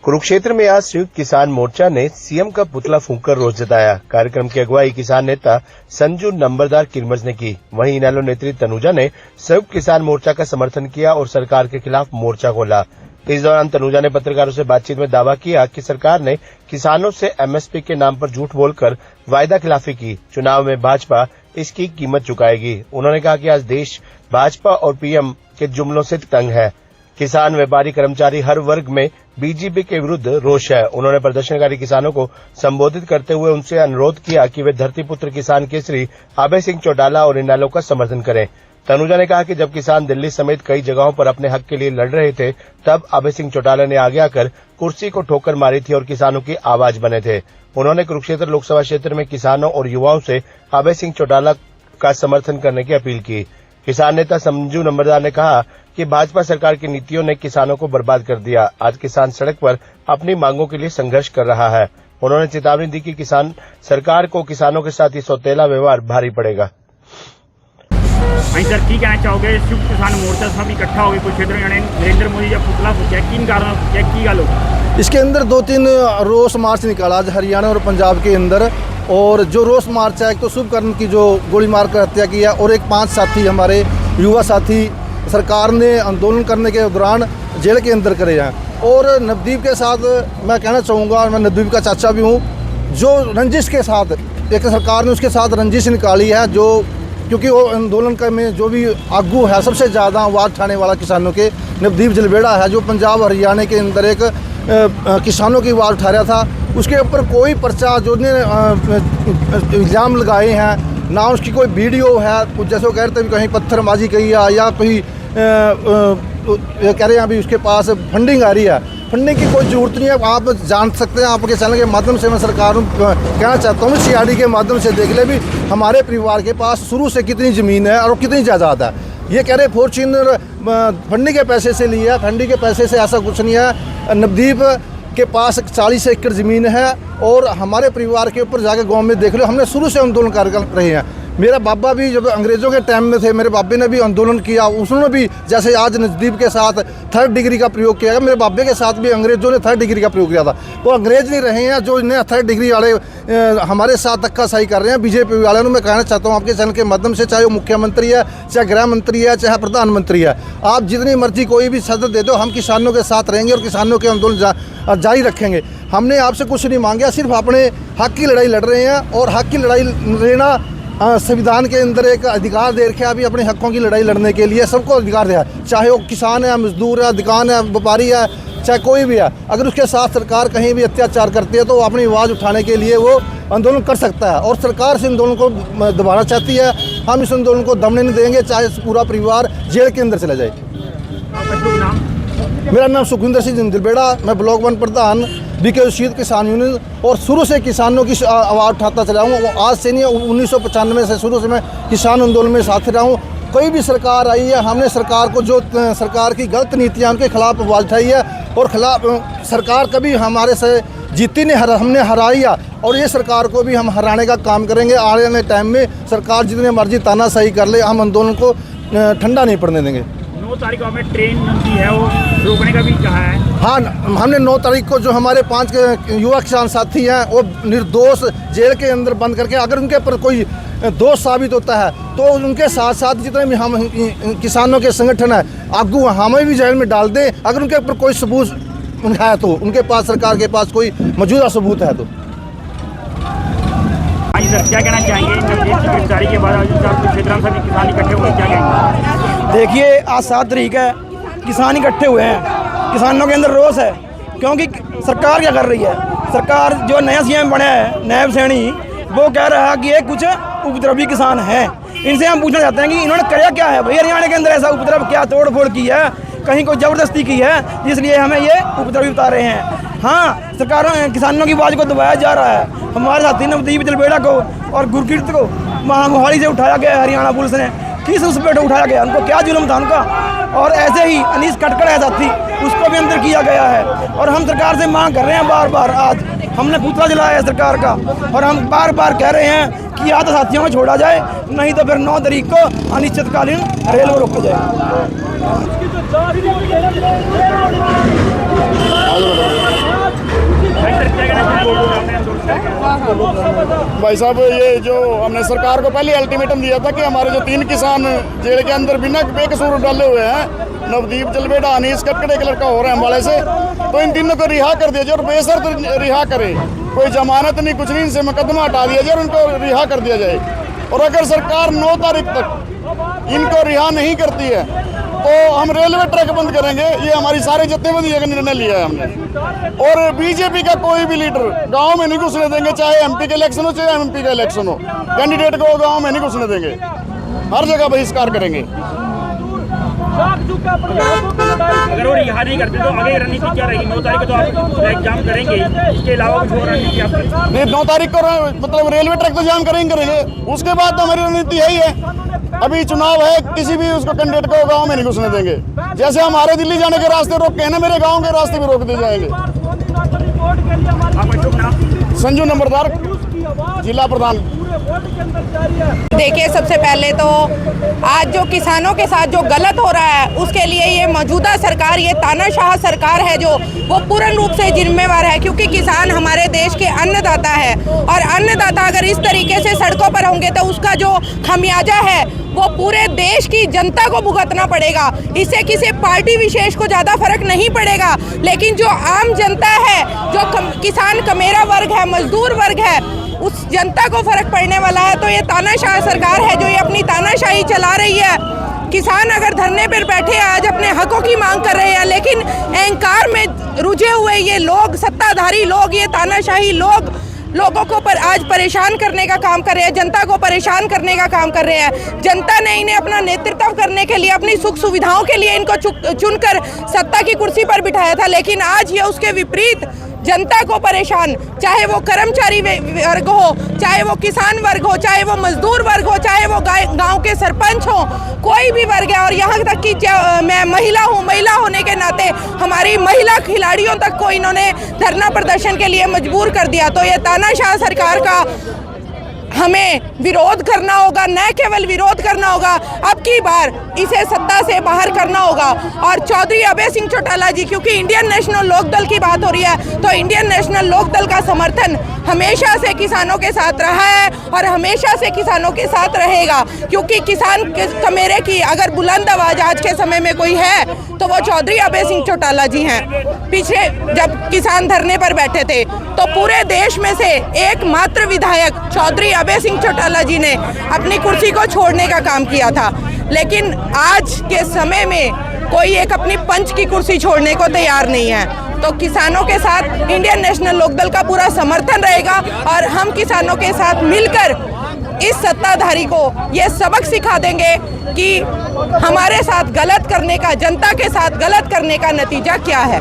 कुरुक्षेत्र में आज संयुक्त किसान मोर्चा ने सीएम का पुतला फूंककर रोष जताया। कार्यक्रम की अगुवाई किसान नेता संजू नंबरदार किरमज ने की। वहीं इनेलो नेत्री तनुजा ने संयुक्त किसान मोर्चा का समर्थन किया और सरकार के खिलाफ मोर्चा खोला। इस दौरान तनुजा ने पत्रकारों से बातचीत में दावा किया कि सरकार ने किसानों से एमएसपी के नाम पर झूठ बोलकर वायदा खिलाफी की। चुनाव में भाजपा इसकी कीमत चुकाएगी। उन्होंने कहा कि आज देश भाजपा और पीएम के जुमलों से तंग है। किसान, व्यापारी, कर्मचारी हर वर्ग में बीजेपी के विरुद्ध रोष है। उन्होंने प्रदर्शनकारी किसानों को संबोधित करते हुए उनसे अनुरोध किया कि वे धरतीपुत्र किसान केसरी अभय सिंह चौटाला और इनेलो का समर्थन करें। तनुजा ने कहा कि जब किसान दिल्ली समेत कई जगहों पर अपने हक के लिए लड़ रहे थे, तब अभय सिंह चौटाला ने आगे आकर कुर्सी को ठोकर मारी थी और किसानों की आवाज बने थे। उन्होंने कुरुक्षेत्र लोकसभा क्षेत्र में किसानों और युवाओं से अभय सिंह चौटाला का समर्थन करने की अपील की। किसान नेता संजू नंबरदार ने कहा कि भाजपा सरकार की नीतियों ने किसानों को बर्बाद कर दिया। आज किसान सड़क पर अपनी मांगों के लिए संघर्ष कर रहा है। उन्होंने चेतावनी दी कि किसान सरकार को किसानों के साथ ये सौतेला व्यवहार भारी पड़ेगा। सर, की कहना चाहोगे? संयुक्त किसान मोर्चा सब इकट्ठा हो गए कुरुक्षेत्र में, नरेंद्र मोदी का पुतला फूंका, किन कारणों की गल हो? इसके अंदर 2-3 रोष मार्च निकाला आज हरियाणा और पंजाब के अंदर। और जो रोष मार्च है, एक तो शुभकर्ण की जो गोली मारकर हत्या की है और एक 5 साथी हमारे युवा साथी सरकार ने आंदोलन करने के दौरान जेल के अंदर करे हैं। और नवदीप के साथ मैं कहना चाहूँगा, मैं नवदीप का चाचा भी हूँ, जो रंजिश के साथ एक सरकार ने उसके साथ रंजिश निकाली है, जो क्योंकि वो आंदोलन का में जो भी आगू है, सबसे ज़्यादा आवाज़ उठाने वाला किसानों के नवदीप जलवेड़ा है, जो पंजाब हरियाणा के अंदर एक किसानों की आवाज़ उठा रहा था। उसके ऊपर कोई पर्चा जो ने इल्ज़ाम लगाए हैं, ना उसकी कोई वीडियो है, कुछ जैसे वो कह रहे थे कहीं पत्थरबाजी की है या कोई कह रहे हैं अभी उसके पास फंडिंग आ रही है। फंडिंग की कोई ज़रूरत नहीं है। आप जान सकते हैं, आपके चैनल के माध्यम से मैं सरकार कहना चाहता हूँ, सीआरडी के माध्यम से देख ले भी हमारे परिवार के पास शुरू से कितनी ज़मीन है और कितनी जायदाद है। ये कह रहे फॉर्च्यूनर फंडिंग के पैसे से लिया, फंडिंग के पैसे से ऐसा कुछ नहीं है। नवदीप के पास 40 एकड़ ज़मीन है और हमारे परिवार के ऊपर जाकर गांव में देख लो, हमने शुरू से आंदोलन कर रहे हैं। मेरा बाबा भी जब अंग्रेज़ों के टाइम में थे, मेरे बाबे ने भी आंदोलन किया। उन्होंने भी जैसे आज नवदीप के साथ 3rd डिग्री का प्रयोग किया, मेरे बाबे के साथ भी अंग्रेज़ों ने 3rd डिग्री का प्रयोग किया था। वो अंग्रेज़ नहीं रहे हैं जो इन्हें 3rd डिग्री वाले हमारे साथ धक्काशाही कर रहे हैं। बीजेपी वाले मैं कहना चाहता हूँ आपके चैनल के माध्यम से, चाहे वो मुख्यमंत्री है, चाहे गृह मंत्री है, चाहे प्रधानमंत्री है, आप जितनी मर्जी कोई भी सदस्य दे दो, हम किसानों के साथ रहेंगे और किसानों के आंदोलन जारी रखेंगे। हमने आपसे कुछ नहीं मांगा, सिर्फ अपने हक की लड़ाई लड़ रहे हैं और हक की लड़ाई लेना संविधान के अंदर एक अधिकार दे रखे। अभी अपने हकों की लड़ाई लड़ने के लिए सबको अधिकार दिया है, चाहे वो किसान है, मजदूर है, दुकान है, व्यापारी है, चाहे कोई भी है। अगर उसके साथ सरकार कहीं भी अत्याचार करती है तो वो अपनी आवाज़ उठाने के लिए वो आंदोलन कर सकता है और सरकार से आंदोलन को दबाना चाहती है। हम इस आंदोलन को दमने नहीं देंगे, चाहे पूरा परिवार जेल के अंदर चला जाए। मेरा नाम सुखविंदर सिंह जलवेड़ा, मैं ब्लॉक 1 प्रधान बीके शीत किसान यूनियन, और शुरू से किसानों की आवाज़ उठाता चला हूँ। वो आज से नहीं, 1995 से शुरू से मैं किसान आंदोलन में साथ रहा हूँ। कोई भी सरकार आई है, हमने सरकार को जो सरकार की गलत नीतियाँ उनके खिलाफ आवाज़ उठाई है और सरकार कभी हमारे से जीती नहीं, हमने हराई है और ये सरकार को भी हम हराने का काम करेंगे। आने वाले टाइम में सरकार जितने मर्जी तानाशाही कर ले, हम आंदोलन को ठंडा नहीं पड़ने देंगे। 9 तारीख को हमें ट्रेन मिलती है, वो रोकने का भी कहा है। हाँ, हमने 9 तारीख को जो हमारे 5 युवा किसान साथी हैं वो निर्दोष जेल के अंदर बंद करके, अगर उनके ऊपर कोई दोष साबित होता है तो उनके साथ साथ जितने भी हम किसानों के संगठन है आगू, हमें भी जेल में डाल दें अगर उनके ऊपर कोई सबूत है तो, उनके पास सरकार के पास कोई मौजूदा सबूत है तो। सर, क्या कहना चाहेंगे गिरफ्तारी के बाद क्षेत्र में सभी किसान इकट्ठे हुए, क्या कहेंगे? देखिए, आज 7 तारीख है, किसान इकट्ठे हुए हैं, किसानों के अंदर रोष है क्योंकि सरकार क्या कर रही है। सरकार जो नया सीएम बना है नायब सैनी, वो कह रहा है कि ये कुछ उपद्रवी किसान हैं। इनसे हम पूछना चाहते हैं कि इन्होंने कराया क्या है भाई, हरियाणा के अंदर ऐसा उपद्रव क्या तोड़ फोड़ की है, कहीं कोई ज़बरदस्ती की है, इसलिए हमें ये उपद्रवी बता रहे हैं। हाँ, सरकारों किसानों की आवाज़ को दबाया जा रहा है। हमारे साथी नवदीप जलवेड़ा को और गुरकीर्त को मोहाली से उठाया गया हरियाणा पुलिस ने, किस उस पर उठाया गया, उनको क्या जुल्म था उनका। और ऐसे ही अनीस कटकड़ है साथी, उसको भी अंदर किया गया है। और हम सरकार से मांग कर रहे हैं बार बार, आज हमने पुतला जलाया है सरकार का और हम बार बार कह रहे हैं कि या तो साथियों को छोड़ा जाए, नहीं तो फिर 9 तारीख को अनिश्चितकालीन रेल को रोका जाए। भाई साहब, ये जो हमने सरकार को पहले अल्टीमेटम दिया था कि हमारे जो 3 किसान जेल के अंदर बिना बेकसूर डाले हुए हैं, नवदीप जलबेड़ा, अनीस कटकड़े का लड़का हो रहा है अम्बाले से, तो इन तीनों को रिहा कर दिया जाए और बेशर्त रिहा करे। कोई जमानत नहीं, कुछ नहीं, इनसे मुकदमा हटा दिया जाए और उनको रिहा कर दिया जाए। और अगर सरकार 9 तारीख तक इनको रिहा नहीं करती है तो हम रेलवे ट्रैक बंद करेंगे। ये हमारी सारे जत्थेबंदी का निर्णय लिया है हमने। और बीजेपी का कोई भी लीडर गांव में नहीं घुसने देंगे, चाहे एमपी का इलेक्शन हो चाहे एमपी का इलेक्शन हो, कैंडिडेट को गांव में नहीं घुसने देंगे, हर जगह बहिष्कार करेंगे। अगर वो रिहा नहीं करते तो आगे रणनीति क्या रहेगी? 9 तारीख को तो आप ट्रैक जाम करेंगे, इसके अलावा कुछ और रणनीति आप नहीं, 9 तारीख को मतलब रेलवे ट्रैक तो जाम करेंगे। उसके बाद तो हमारी रणनीति यही है, अभी चुनाव है, किसी भी उसको कैंडिडेट को गांव में नहीं घुसने देंगे। जैसे हमारे दिल्ली जाने के रास्ते रोके हैं ना, मेरे गांव के रास्ते भी रोक दिए जाएंगे। आपका शुभ नाम? संजू नंबरदार, जिला प्रधान। देखिए, सबसे पहले तो आज जो किसानों के साथ जो गलत हो रहा है उसके लिए ये मौजूदा सरकार, ये तानाशाह सरकार है जो वो पूर्ण रूप से जिम्मेवार है, क्योंकि किसान हमारे देश के अन्नदाता है और अन्नदाता अगर इस तरीके से सड़कों पर होंगे तो उसका जो खमियाजा है वो पूरे देश की जनता को भुगतना पड़ेगा। इससे किसी पार्टी विशेष को ज़्यादा फर्क नहीं पड़ेगा, लेकिन जो आम जनता है, जो किसान कमेरा वर्ग है, मजदूर वर्ग है, उस जनता को फर्क पड़ने वाला है। तो ये तानाशाह सरकार है जो ये अपनी तानाशाही चला रही है। किसान अगर धरने पर बैठे आज अपने हकों की मांग कर रहे हैं, लेकिन अहंकार में रुझे हुए ये लोग, सत्ताधारी लोग, ये तानाशाही लोग लोगों को पर आज परेशान करने का काम कर रहे हैं, जनता को परेशान करने का काम कर रहे हैं। जनता ने इन्हें अपना नेतृत्व करने के लिए, अपनी सुख सुविधाओं के लिए इनको चुनकर सत्ता की कुर्सी पर बिठाया था, लेकिन आज ये उसके विपरीत जनता को परेशान, चाहे वो कर्मचारी वर्ग हो, चाहे वो किसान वर्ग हो, चाहे वो मजदूर वर्ग हो, चाहे वो गांव के सरपंच हो, कोई भी वर्ग है। और यहाँ तक कि मैं महिला हूँ, महिला होने के नाते हमारी महिला खिलाड़ियों तक को इन्होंने धरना प्रदर्शन के लिए मजबूर कर दिया। तो ये तानाशाह सरकार का हमें विरोध करना होगा, न केवल विरोध करना होगा, अब की बार इसे सत्ता से बाहर करना होगा। और चौधरी अभय सिंह चौटाला जी, क्योंकि इंडियन नेशनल लोकदल की बात हो रही है, तो इंडियन नेशनल लोकदल का समर्थन हमेशा से किसानों के साथ रहा है और हमेशा से किसानों के साथ रहेगा, क्योंकि किसान कमेरे की अगर बुलंद आवाज आज के समय में कोई है तो वो चौधरी अभय सिंह चौटाला जी हैं। पीछे जब किसान धरने पर बैठे थे तो पूरे देश में से एकमात्र विधायक चौधरी अभय सिंह चौटाला जी ने अपनी कुर्सी को छोड़ने का काम किया था, लेकिन आज के समय में कोई एक अपनी पंच की कुर्सी छोड़ने को तैयार नहीं है। तो किसानों के साथ इंडियन नेशनल लोकदल का पूरा समर्थन रहेगा और हम किसानों के साथ मिलकर इस सत्ताधारी को ये सबक सिखा देंगे कि हमारे साथ गलत करने का, जनता के साथ गलत करने का नतीजा क्या है।